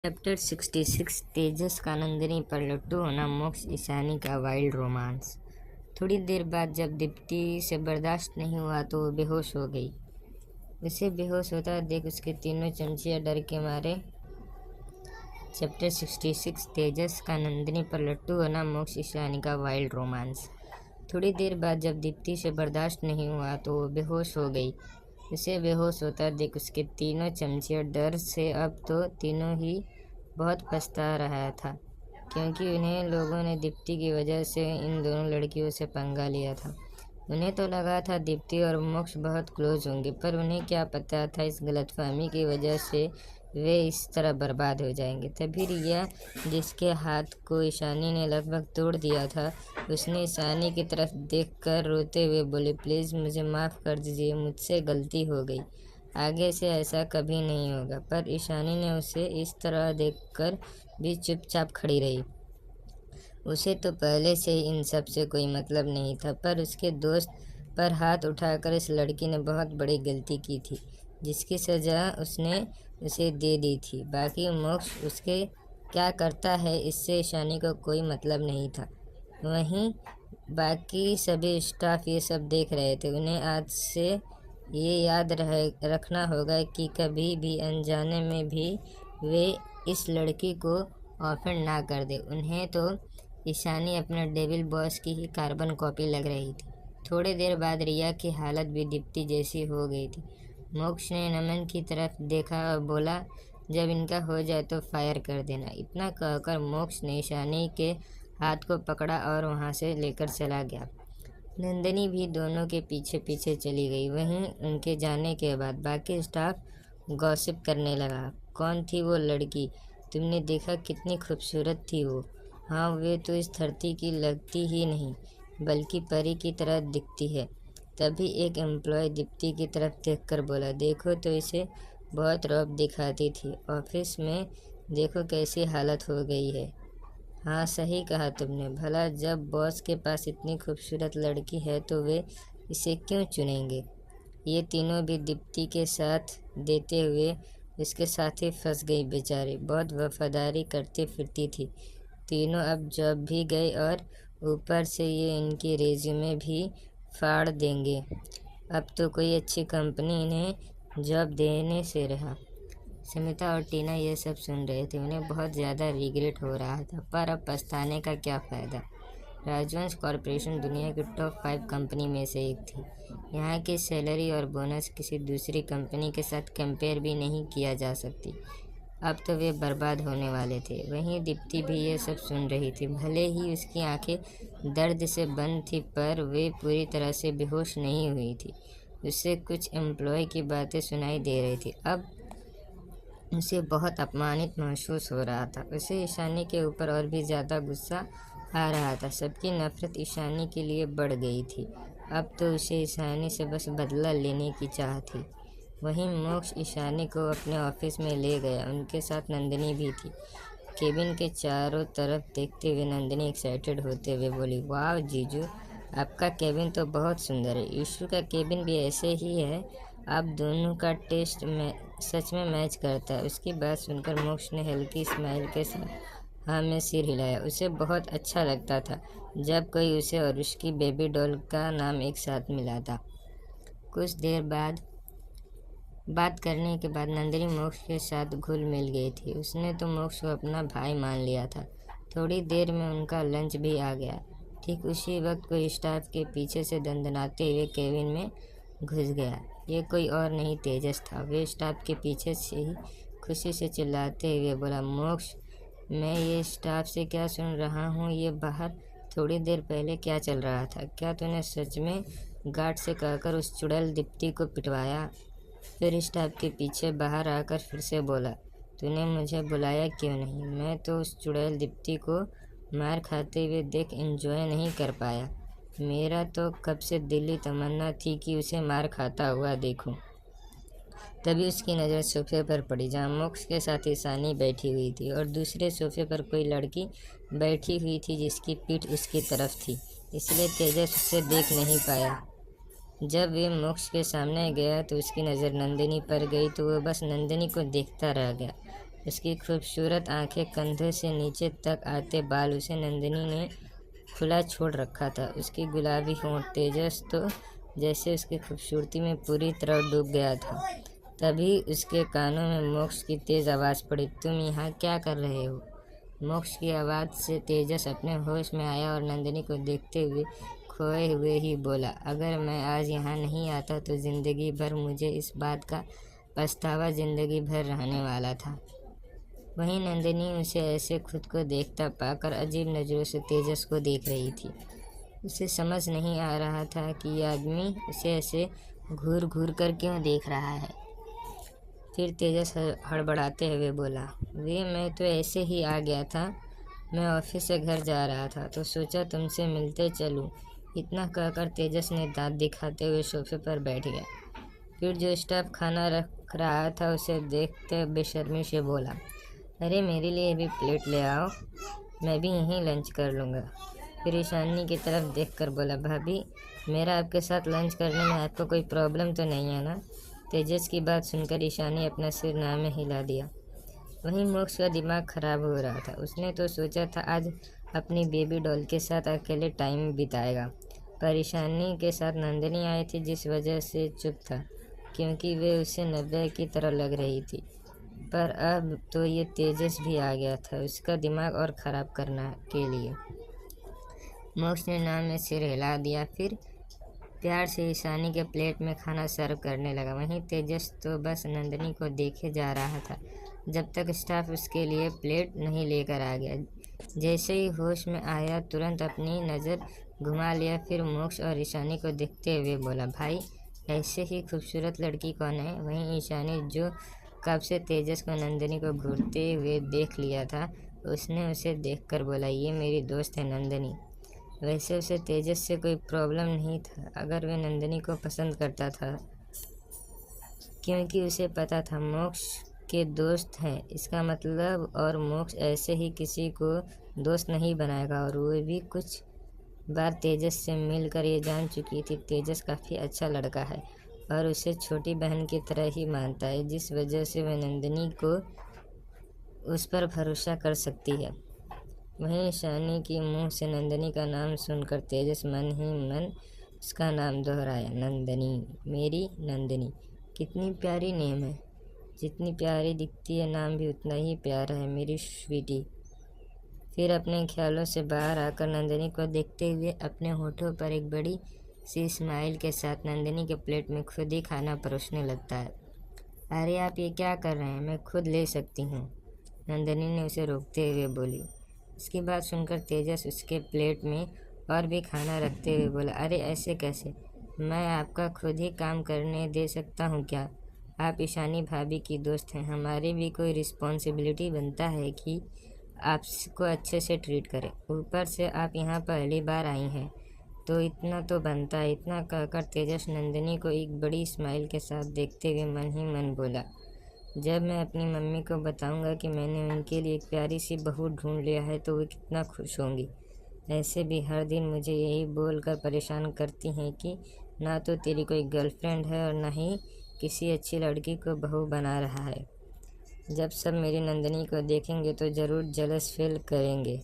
Chapter 66 तेजस का नंदिनी पर लट्टू होना, मोक्ष ईशानी का वाइल्ड रोमांस। थोड़ी देर बाद जब दीप्ति से बर्दाश्त नहीं हुआ तो वो बेहोश हो गई। उसे बेहोश होता देख उसके तीनों चमचियाँ डर के मारे। चैप्टर 66 तेजस का नंदिनी पर लट्टू होना, मोक्ष ईशानी का वाइल्ड रोमांस। थोड़ी देर बाद जब दीप्ति से बर्दाश्त नहीं हुआ तो वो बेहोश हो गई। उसे बेहोश होता देख उसके तीनों चमचियाँ डर से अब तो तीनों ही बहुत पछता रहा था, क्योंकि उन्हें लोगों ने दीप्ति की वजह से इन दोनों लड़कियों से पंगा लिया था। उन्हें तो लगा था दीप्ति और मोक्ष बहुत क्लोज होंगे, पर उन्हें क्या पता था इस गलतफहमी की वजह से वे इस तरह बर्बाद हो जाएंगे। तभी रिया, जिसके हाथ को ईशानी ने लगभग तोड़ दिया था, उसने ईशानी की तरफ देखकर रोते हुए बोली, प्लीज़ मुझे माफ़ कर दीजिए, मुझसे गलती हो गई, आगे से ऐसा कभी नहीं होगा। पर ईशानी ने उसे इस तरह देखकर भी चुपचाप खड़ी रही। उसे तो पहले से ही इन सब से कोई मतलब नहीं था, पर उसके दोस्त पर हाथ उठाकर इस लड़की ने बहुत बड़ी गलती की थी, जिसकी सज़ा उसने उसे दे दी थी। बाकी मोक्ष उसके क्या करता है, इससे ईशानी को कोई मतलब नहीं था। वहीं बाकी सभी स्टाफ ये सब देख रहे थे। उन्हें आज से ये याद रखना होगा कि कभी भी अनजाने में भी वे इस लड़की को ऑफेंड ना कर दे। उन्हें तो ईशानी अपने डेविल बॉस की ही कार्बन कॉपी लग रही थी। थोड़ी देर बाद रिया की हालत भी दीप्ति जैसी हो गई थी। मोक्ष ने नमन की तरफ देखा और बोला, जब इनका हो जाए तो फायर कर देना। इतना कहकर मोक्ष ने ईशानी के हाथ को पकड़ा और वहाँ से लेकर चला गया। नंदिनी भी दोनों के पीछे पीछे चली गई। वहीं उनके जाने के बाद बाकी स्टाफ गॉसिप करने लगा। कौन थी वो लड़की? तुमने देखा कितनी खूबसूरत थी वो? हाँ, वे तो इस धरती की लगती ही नहीं, बल्कि परी की तरह दिखती है। तभी एक एम्प्लॉय दीप्ति की तरफ देखकर बोला, देखो तो इसे बहुत रौब दिखाती थी, ऑफिस में देखो कैसी हालत हो गई है। हाँ, सही कहा तुमने। भला जब बॉस के पास इतनी खूबसूरत लड़की है तो वे इसे क्यों चुनेंगे? ये तीनों भी दीप्ति के साथ देते हुए उसके साथ ही फंस गई बेचारी। बहुत वफादारी करती फिरती थी। तीनों अब जॉब भी गए और ऊपर से ये इनकी रेज्यूमे भी फाड़ देंगे। अब तो कोई अच्छी कंपनी इन्हें जॉब देने से रहा। समिता और टीना ये सब सुन रहे थे। उन्हें बहुत ज़्यादा रिग्रेट हो रहा था, पर अब पछताने का क्या फ़ायदा। राजवंश कॉरपोरेशन दुनिया की टॉप 5 कंपनी में से एक थी। यहाँ की सैलरी और बोनस किसी दूसरी कंपनी के साथ कंपेयर भी नहीं किया जा सकती। अब तो वे बर्बाद होने वाले थे। वहीं दीप्ति भी ये सब सुन रही थी। भले ही उसकी आंखें दर्द से बंद थी, पर वे पूरी तरह से बेहोश नहीं हुई थी। उससे कुछ एम्प्लॉय की बातें सुनाई दे रही थी। अब उसे बहुत अपमानित महसूस हो रहा था। उसे ईशानी के ऊपर और भी ज़्यादा गुस्सा आ रहा था। सबकी नफरत ईशानी के लिए बढ़ गई थी। अब तो उसे ईशानी से बस बदला लेने की चाह थी। वहीं मोक्ष ईशानी को अपने ऑफिस में ले गया। उनके साथ नंदिनी भी थी। केबिन के चारों तरफ देखते हुए नंदिनी एक्साइटेड होते हुए बोली, वाह जीजू, आपका केबिन तो बहुत सुंदर है। ईशू का केबिन भी ऐसे ही है। आप दोनों का टेस्ट में सच में मैच करता है। उसकी बात सुनकर मोक्ष ने हल्की स्माइल के साथ हाँ में सिर हिलाया। उसे बहुत अच्छा लगता था जब कोई उसे और उसकी बेबी डॉल का नाम एक साथ मिलाता। कुछ देर बाद बात करने के बाद नंदिनी मोक्ष के साथ घुल मिल गई थी। उसने तो मोक्ष को अपना भाई मान लिया था। थोड़ी देर में उनका लंच भी आ गया। ठीक उसी वक्त कोई स्टाफ के पीछे से दंदनाते हुए केबिन में घुस गया। ये कोई और नहीं, तेजस था। वे स्टाफ के पीछे से ही खुशी से चिल्लाते हुए बोला, मोक्ष, मैं ये स्टाफ से क्या सुन रहा हूँ? ये बाहर थोड़ी देर पहले क्या चल रहा था? क्या तूने सच में गार्ड से कहकर उस चुड़ैल दीप्ति को पिटवाया? फिर स्टाफ के पीछे बाहर आकर फिर से बोला, तूने मुझे बुलाया क्यों नहीं? मैं तो उस चुड़ैल दीप्ति को मार खाते हुए देख एंजॉय नहीं कर पाया। मेरा तो कब से दिली तमन्ना थी कि उसे मार खाता हुआ देखूं। तभी उसकी नज़र सोफे पर पड़ी, जहाँ मोक्ष के साथ ईशानी बैठी हुई थी और दूसरे सोफे पर कोई लड़की बैठी हुई थी जिसकी पीठ उसकी तरफ थी, इसलिए तेजस उसे देख नहीं पाया। जब वे मोक्ष के सामने गया तो उसकी नज़र नंदिनी पर गई तो वह बस नंदिनी को देखता रह गया। उसकी खूबसूरत आंखें, कंधों से नीचे तक आते बाल, उसे नंदिनी ने खुला छोड़ रखा था। उसकी गुलाबी होंठ, तेजस तो जैसे उसकी खूबसूरती में पूरी तरह डूब गया था। तभी उसके कानों में मोक्ष की तेज आवाज़ पड़ी, तुम यहाँ क्या कर रहे हो? मोक्ष की आवाज़ से तेजस अपने होश में आया और नंदिनी को देखते हुए खोए हुए ही बोला, अगर मैं आज यहाँ नहीं आता तो ज़िंदगी भर मुझे इस बात का पछतावा ज़िंदगी भर रहने वाला था। वहीं नंदिनी उसे ऐसे खुद को देखता पाकर अजीब नज़रों से तेजस को देख रही थी। उसे समझ नहीं आ रहा था कि यह आदमी उसे ऐसे घूर घूर कर क्यों देख रहा है। फिर तेजस हड़बड़ाते हुए बोला, मैं तो ऐसे ही आ गया था। मैं ऑफिस से घर जा रहा था तो सोचा तुमसे मिलते चलूं। इतना कहकर तेजस ने दांत दिखाते हुए सोफे पर बैठ गया। फिर जो स्टाफ खाना रख रहा था उसे देखते बेशर्मी से बोला, अरे मेरे लिए भी प्लेट ले आओ, मैं भी यहीं लंच कर लूँगा। फिर ईशानी की तरफ देखकर बोला, भाभी मेरा आपके साथ लंच करने में आपको कोई प्रॉब्लम तो नहीं है ना? तेजस की बात सुनकर ईशानी अपना सिर ना में हिला दिया। वहीं मोक्ष का दिमाग खराब हो रहा था। उसने तो सोचा था आज अपनी बेबी डॉल के साथ अकेले टाइम बिताएगा, पर ईशानी के साथ नंदिनी आई थी जिस वजह से चुप था, क्योंकि वे उसे नब्बे की तरह लग रही थी। पर अब तो ये तेजस भी आ गया था उसका दिमाग और ख़राब करने के लिए। मोक्ष ने नाम में सिर हिला दिया, फिर प्यार से ईशानी के प्लेट में खाना सर्व करने लगा। वहीं तेजस तो बस नंदिनी को देखे जा रहा था जब तक स्टाफ उसके लिए प्लेट नहीं लेकर आ गया। जैसे ही होश में आया तुरंत अपनी नज़र घुमा लिया, फिर मोक्ष और ईशानी को देखते हुए बोला, भाई ऐसे ही खूबसूरत लड़की कौन है? वहीं ईशानी जो कब से तेजस को नंदिनी को घूरते हुए देख लिया था, उसने उसे देखकर बोला, ये मेरी दोस्त है नंदिनी। वैसे उसे तेजस से कोई प्रॉब्लम नहीं था अगर वे नंदिनी को पसंद करता था, क्योंकि उसे पता था मोक्ष के दोस्त हैं इसका मतलब, और मोक्ष ऐसे ही किसी को दोस्त नहीं बनाएगा। और वो भी कुछ बार तेजस से मिलकर ये जान चुकी थी तेजस काफ़ी अच्छा लड़का है और उसे छोटी बहन की तरह ही मानता है, जिस वजह से वह नंदिनी को उस पर भरोसा कर सकती है। वहीं ईशानी की मुंह से नंदिनी का नाम सुनकर तेजस मन ही मन उसका नाम दोहराया, नंदिनी, मेरी नंदिनी। कितनी प्यारी नेम है, जितनी प्यारी दिखती है नाम भी उतना ही प्यारा है, मेरी स्वीटी। फिर अपने ख्यालों से बाहर आकर नंदिनी को देखते हुए अपने होठों पर एक बड़ी सी स्माइल के साथ नंदिनी के प्लेट में खुद ही खाना परोसने लगता है। अरे आप ये क्या कर रहे हैं, मैं खुद ले सकती हूँ, नंदिनी ने उसे रोकते हुए बोली। इसकी बात सुनकर तेजस उसके प्लेट में और भी खाना रखते हुए बोला, अरे ऐसे कैसे, मैं आपका खुद ही काम करने दे सकता हूँ क्या? आप ईशानी भाभी की दोस्त हैं, हमारी भी कोई रिस्पॉन्सिबिलिटी बनता है कि आपको अच्छे से ट्रीट करें। ऊपर से आप यहाँ पहली बार आई हैं तो इतना तो बनता है। इतना कहकर तेजस नंदिनी को एक बड़ी स्माइल के साथ देखते हुए मन ही मन बोला, जब मैं अपनी मम्मी को बताऊंगा कि मैंने उनके लिए एक प्यारी सी बहू ढूंढ लिया है तो वो कितना खुश होंगी। ऐसे भी हर दिन मुझे यही बोलकर परेशान करती हैं कि ना तो तेरी कोई गर्लफ्रेंड है और ना ही किसी अच्छी लड़की को बहू बना रहा है। जब सब मेरी नंदिनी को देखेंगे तो ज़रूर जलस फील करेंगे।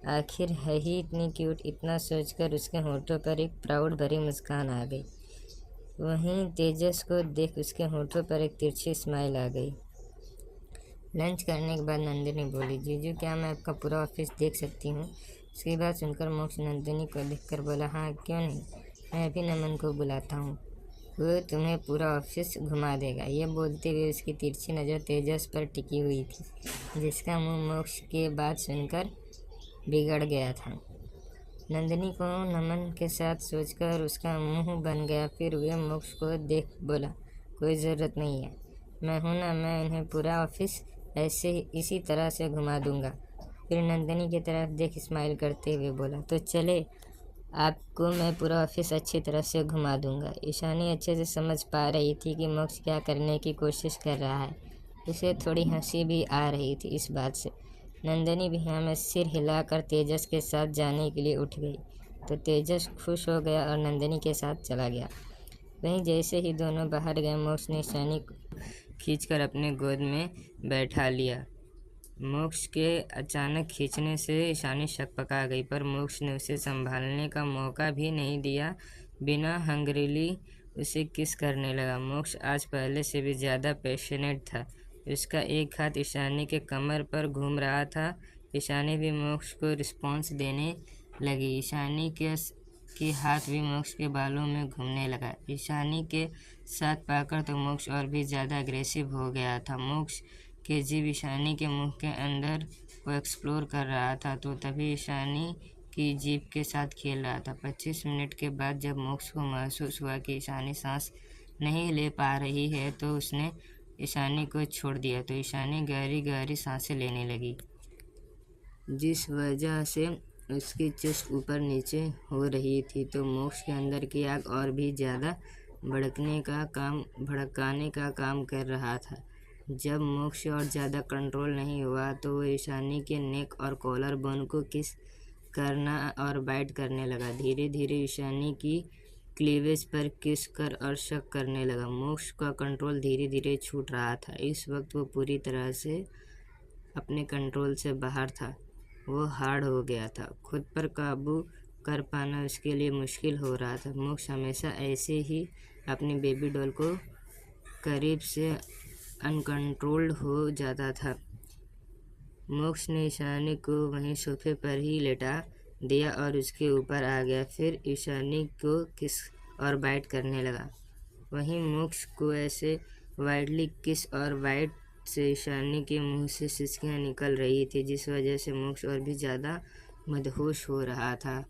आखिर है ही इतनी क्यूट। इतना सोचकर उसके होठों पर एक प्राउड भरी मुस्कान आ गई। वहीं तेजस को देख उसके होठों पर एक तिरछी स्माइल आ गई। लंच करने के बाद नंदिनी बोली, जीजू क्या मैं आपका पूरा ऑफिस देख सकती हूँ? उसकी बात सुनकर मोक्ष नंदिनी को देखकर बोला, हाँ क्यों नहीं, मैं अभी नमन को बुलाता हूँ, वो तुम्हें पूरा ऑफिस घुमा देगा। ये बोलते हुए उसकी तिरछी नज़र तेजस पर टिकी हुई थी, जिसका मुंह मोक्ष के बात सुनकर बिगड़ गया था। नंदिनी को नमन के साथ सोचकर उसका मुंह बन गया। फिर वे मोक्ष को देख बोला, कोई ज़रूरत नहीं है, मैं हूं ना, मैं उन्हें पूरा ऑफिस ऐसे इसी तरह से घुमा दूंगा। फिर नंदिनी की तरफ देख स्माइल करते हुए बोला, तो चले, आपको मैं पूरा ऑफिस अच्छी तरह से घुमा दूंगा। ईशानी अच्छे से समझ पा रही थी कि मोक्ष क्या करने की कोशिश कर रहा है। उसे थोड़ी हंसी भी आ रही थी इस बात से। नंदिनी भी यहाँ में सिर हिलाकर तेजस के साथ जाने के लिए उठ गई तो तेजस खुश हो गया और नंदिनी के साथ चला गया। वहीं जैसे ही दोनों बाहर गए मोक्ष ने ईशानी खींचकर अपने गोद में बैठा लिया। मोक्ष के अचानक खींचने से ईशानी शक-पका गई, पर मोक्ष ने उसे संभालने का मौका भी नहीं दिया। बिना हंगरीली उसे किस करने लगा। मोक्ष आज पहले से भी ज़्यादा पैशनेट था। उसका एक हाथ ईशानी के कमर पर घूम रहा था। ईशानी भी मोक्ष को रिस्पॉन्स देने लगी। ईशानी के हाथ भी मोक्ष के बालों में घूमने लगा। ईशानी के साथ पाकर तो मोक्ष और भी ज़्यादा अग्रेसिव हो गया था। मोक्ष के जीभ ईशानी के मुंह के अंदर को एक्सप्लोर कर रहा था, तो तभी ईशानी की जीभ के साथ खेल रहा था। 25 मिनट के बाद जब मोक्ष को महसूस हुआ कि ईशानी सांस नहीं ले पा रही है, तो उसने ईशानी को छोड़ दिया। तो ईशानी गहरी गहरी सांसें लेने लगी, जिस वजह से उसकी चेस्ट ऊपर नीचे हो रही थी। तो मोक्ष के अंदर की आग और भी ज़्यादा भड़काने का काम कर रहा था। जब मोक्ष और ज़्यादा कंट्रोल नहीं हुआ, तो वो ईशानी के नेक और कॉलर बोन को किस करना और बाइट करने लगा। धीरे धीरे ईशानी की क्लीवेज पर किस कर और शक करने लगा। मोक्ष का कंट्रोल धीरे धीरे छूट रहा था। इस वक्त वो पूरी तरह से अपने कंट्रोल से बाहर था। वो हार्ड हो गया था। खुद पर काबू कर पाना उसके लिए मुश्किल हो रहा था। मोक्ष हमेशा ऐसे ही अपनी बेबी डॉल को करीब से अनकंट्रोल्ड हो जाता था। मोक्ष ने ईशानी को वहीं सोफे पर ही लेटा दिया और उसके ऊपर आ गया। फिर ईशानी को किस और बाइट करने लगा। वहीं मोक्ष को ऐसे वाइडली किस और बाइट से ईशानी के मुंह से सिसकियां निकल रही थी, जिस वजह से मोक्ष और भी ज़्यादा मदहोश हो रहा था।